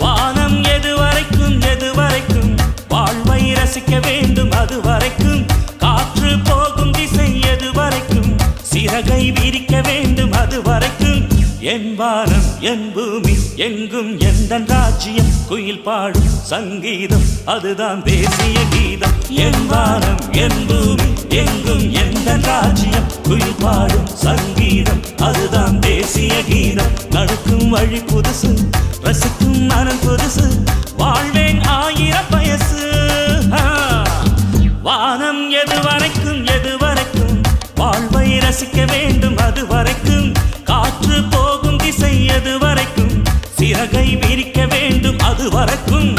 வானம் எதுவரைக்கும் வாழ்வை ரசிக்க வேண்டும் அதுவரைக்கும் காற்று போகும் திசை எதுவரைக்கும் சிறகை விரிக்க வேண்டும் அதுவரைக்கும் என் வானம் என் பூமி எங்கும் எந்தன் ராஜ்யம் குயில் பாடும் சங்கீதம் அதுதான் தேசிய கீதம் என் வானம் என் பூமி எங்கும் எந்தன் ராஜ்யம் குயில் பாடும் சங்கீதம் அதுதான் தேசிய கீதம் நடக்கும் வழி புதுசு ரசிக்கும் மனம் புதுசு வாழ்வேன் 1000 வயசு வானம் எதுவரைக்கும் வாழ்வை ரசிக்க வேண்டும் அதுவரைக்கும் காற்று போகும் திசை எதுவரைக்கும் சிறகை விரிக்க வேண்டும் அதுவரைக்கும்